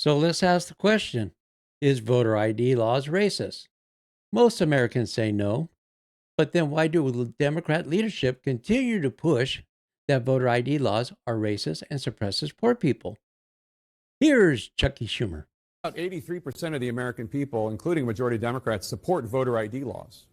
So let's ask the question, is voter ID laws racist? Most Americans say no, but then why do Democrat leadership continue to push that voter ID laws are racist and suppresses poor people? Here's Chucky Schumer. About 83% of the American people, including majority Democrats, support voter ID laws.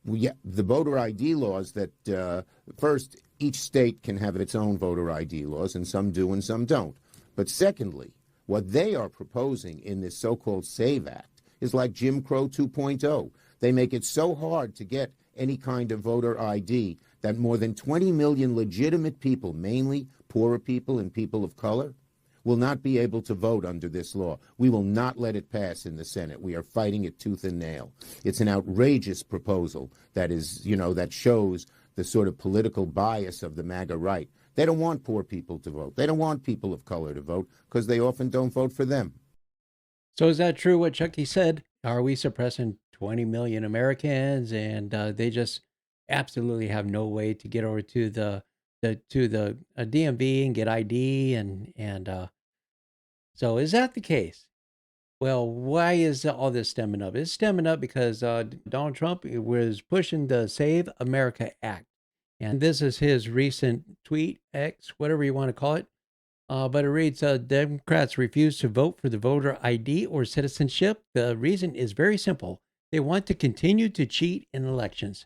Well, yeah, the voter ID laws that first, each state can have its own voter ID laws, and some do and some don't. But secondly, what they are proposing in this so-called SAVE Act is like Jim Crow 2.0. They make it so hard to get any kind of voter ID that more than 20 million legitimate people, mainly poorer people and people of color, will not be able to vote under this law. We will not let it pass in the Senate. We are fighting it tooth and nail. It's an outrageous proposal that is, that shows the sort of political bias of the MAGA right. They don't want poor people to vote. They don't want people of color to vote because they often don't vote for them. So is that true what Chucky said? Are we suppressing 20 million Americans and they just absolutely have no way to get over to the DMV and get ID and so is that the case? Well, why is all this stemming up? It's stemming up because Donald Trump was pushing the Save America Act. And this is his recent tweet, X, whatever you want to call it. But it reads, Democrats refuse to vote for the voter ID or citizenship. The reason is very simple. They want to continue to cheat in elections.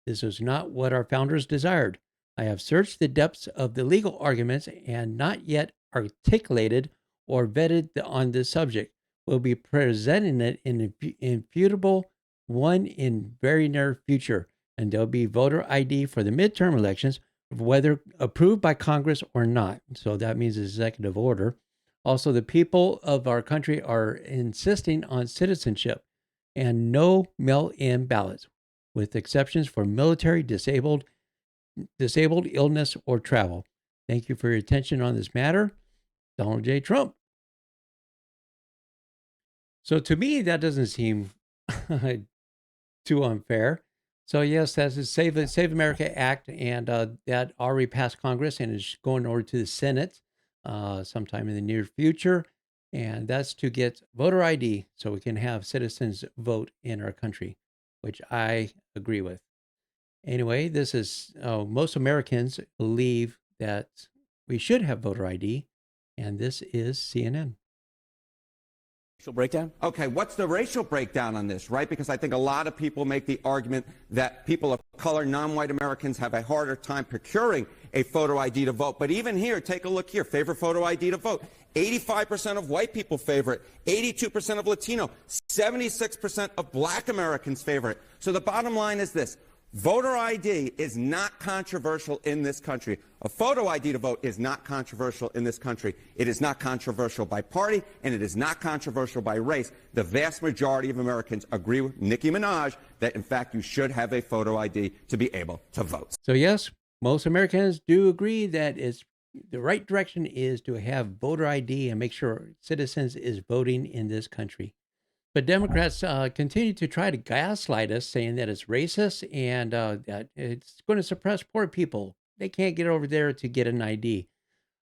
This is not what our founders desired. I have searched the depths of the legal arguments and not yet articulated or vetted on this subject. We'll be presenting it in an infutable one in very near future. And there'll be voter ID for the midterm elections, whether approved by Congress or not. So that means executive order. Also, the people of our country are insisting on citizenship and no mail-in ballots, with exceptions for military, disabled, illness, or travel. Thank you for your attention on this matter. Donald J. Trump. So to me, that doesn't seem too unfair. So yes, that's the Save America Act, and that already passed Congress and is going over to the Senate sometime in the near future. And that's to get voter ID so we can have citizens vote in our country, which I agree with. Anyway, this is most Americans believe that we should have voter ID, and this is CNN. Racial breakdown? Okay, what's the racial breakdown on this, right? Because I think a lot of people make the argument that people of color, non-white Americans, have a harder time procuring a photo ID to vote. But even here, take a look here, favorite photo ID to vote. 85% of white people favor it, 82% of Latino, 76% of black Americans favor it. So the bottom line is this. Voter ID is not controversial in this country. A photo ID to vote is not controversial in this country. It is not controversial by party, and it is not controversial by race. The vast majority of Americans agree with Nicki Minaj that, in fact, you should have a photo ID to be able to vote. So yes, most Americans do agree that it's the right direction is to have voter ID and make sure citizens is voting in this country. But Democrats continue to try to gaslight us, saying that it's racist and that it's going to suppress poor people. They can't get over there to get an ID.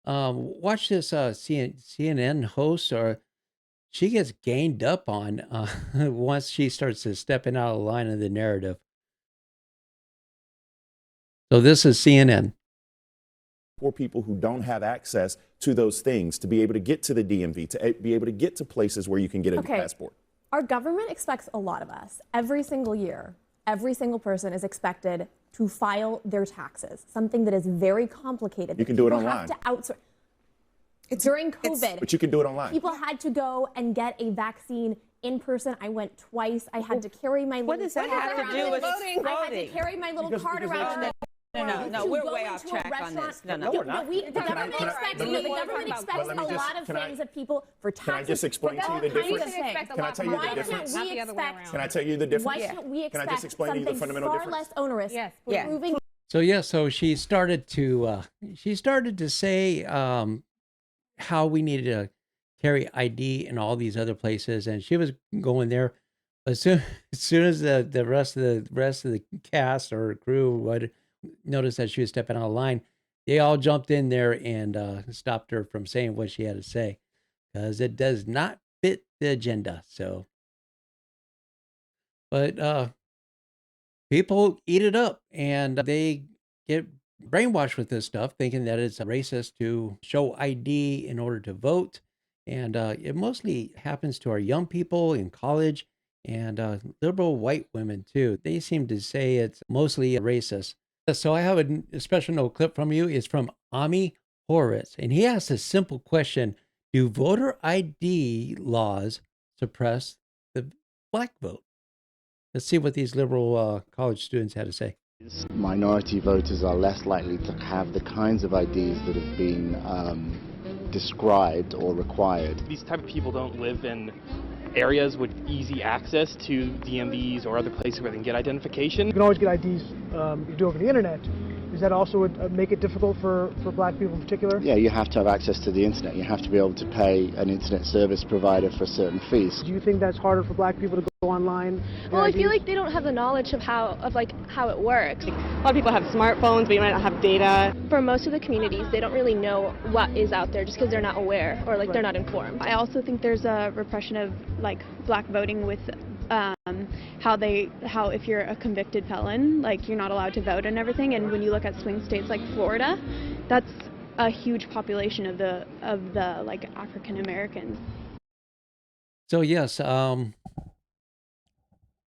Watch this CNN host, or she gets gained up on once she starts to stepping out of line of the narrative. So this is CNN. Poor people who don't have access to those things to be able to get to the DMV, to be able to get to places where you can get a passport. Our government expects a lot of us. Every single year, every single person is expected to file their taxes, something that is very complicated. You can do it online. Have to outsource. During COVID, but you can do it online. People had to go and get a vaccine in person. I went twice. I had to carry my little. What does that have to do with voting? I had to carry my little card around. No, we're way off track on this. No, we're not. The government expects a lot of things of people for taxes. Can I just explain to you the difference? Can I tell you the difference? Can I tell you the difference? Why can't we Can I just expect explain to you the something fundamental far difference? less onerous? Yes. Proving So she started to say how we needed to carry ID in all these other places, and she was going there. As soon as the rest of the cast or crew would notice that she was stepping out of line, they all jumped in there and stopped her from saying what she had to say because it does not fit the agenda. So, but people eat it up and they get brainwashed with this stuff, thinking that it's racist to show ID in order to vote. And it mostly happens to our young people in college and liberal white women too. They seem to say it's mostly racist. So I have a special note clip from you. It's from Ami Horowitz. And he asks a simple question: do voter ID laws suppress the black vote? Let's see what these liberal college students had to say. Minority voters are less likely to have the kinds of IDs that have been described or required. These type of people don't live in areas with easy access to DMVs or other places where they can get identification. You can always get IDs you do over the internet. Does that also make it difficult for black people in particular? Yeah, you have to have access to the internet. You have to be able to pay an internet service provider for certain fees. Do you think that's harder for black people to go online? Well, I feel like they don't have the knowledge of how it works. A lot of people have smartphones, but you might not have data. For most of the communities, they don't really know what is out there just because they're not aware or they're not informed. I also think there's a repression of black voting with how if you're a convicted felon, you're not allowed to vote and everything. And when you look at swing states like Florida, that's a huge population of the African Americans. So yes,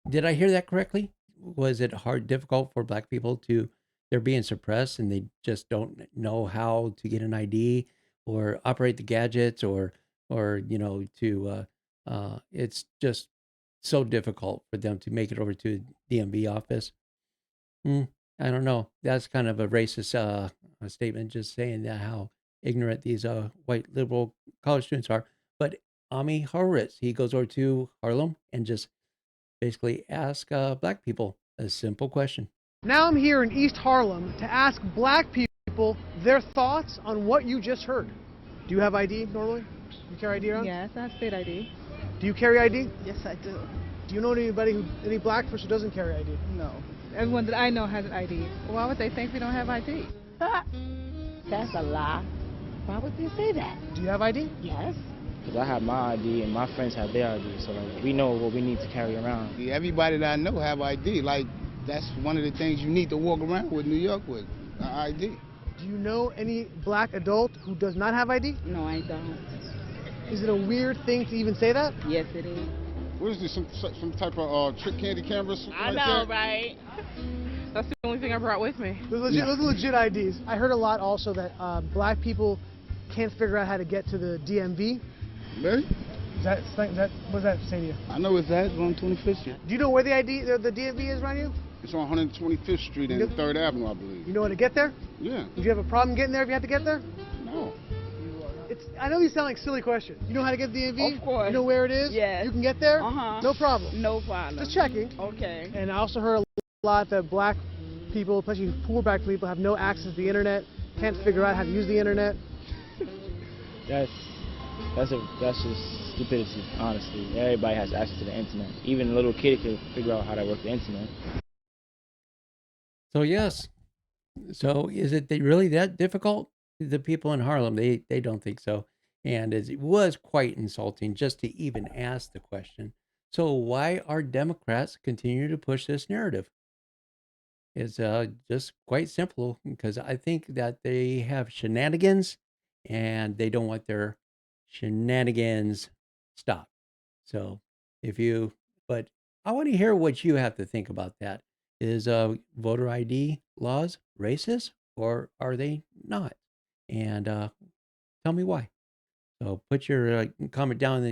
did I hear that correctly? Was it difficult for black people they're being suppressed and they just don't know how to get an ID or operate the gadgets or it's just so difficult for them to make it over to DMV office. I don't know. That's kind of a racist statement, just saying that how ignorant these white liberal college students are. But Ami Horowitz, he goes over to Harlem and just basically ask black people a simple question. Now I'm here in East Harlem to ask black people their thoughts on what you just heard. Do you have ID normally? You carry ID around? Yes, I have state ID. Do you carry ID? Yes, I do. Do you know any black person who doesn't carry ID? No. Everyone that I know has an ID. Why would they think we don't have ID? That's a lie. Why would they say that? Do you have ID? Yes. Because I have my ID and my friends have their ID, so we know what we need to carry around. Everybody that I know have ID. That's one of the things you need to walk around with New York with, an ID. Do you know any black adult who does not have ID? No, I don't. Is it a weird thing to even say that? Yes, it is. What is this, some type of trick candy cameras? I know, right? That's the only thing I brought with me. Those are legit IDs. I heard a lot also that black people can't figure out how to get to the DMV. Really? What does that say to you? I know it's on 25th Street. Do you know where the DMV is around you? It's on 125th Street and 3rd Avenue, I believe. You know how to get there? Yeah. Did you have a problem getting there if you had to get there? No. I know these sound like silly questions. You know how to get to the DMV? Of course. You know where it is? Yes. You can get there? Uh-huh. No problem. No problem. Just checking. Okay. And I also heard a lot that black people, especially poor black people, have no access to the internet, can't figure out how to use the internet. That's just stupidity, honestly. Everybody has access to the internet. Even a little kid can figure out how to work the internet. So yes. So is it really that difficult? The people in Harlem, they don't think so. And it was quite insulting just to even ask the question. So why are Democrats continue to push this narrative? It's just quite simple, because I think that they have shenanigans and they don't want their shenanigans stopped. So but I want to hear what you have to think about that. Is voter ID laws racist or are they not? And tell me why. So put your comment down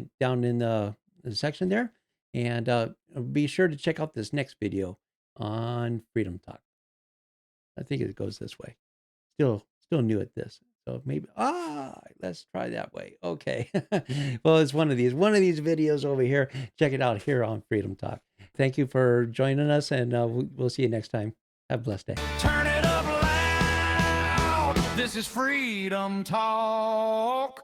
in the section there, and be sure to check out this next video on Freedom Talk. I think it goes this way. Still new at this, so maybe let's try that way. Okay. Well, it's one of these videos over here. Check it out here on Freedom Talk. Thank you for joining us, and we'll see you next time. Have a blessed day. Turn it up loud. This is Freedom Talk.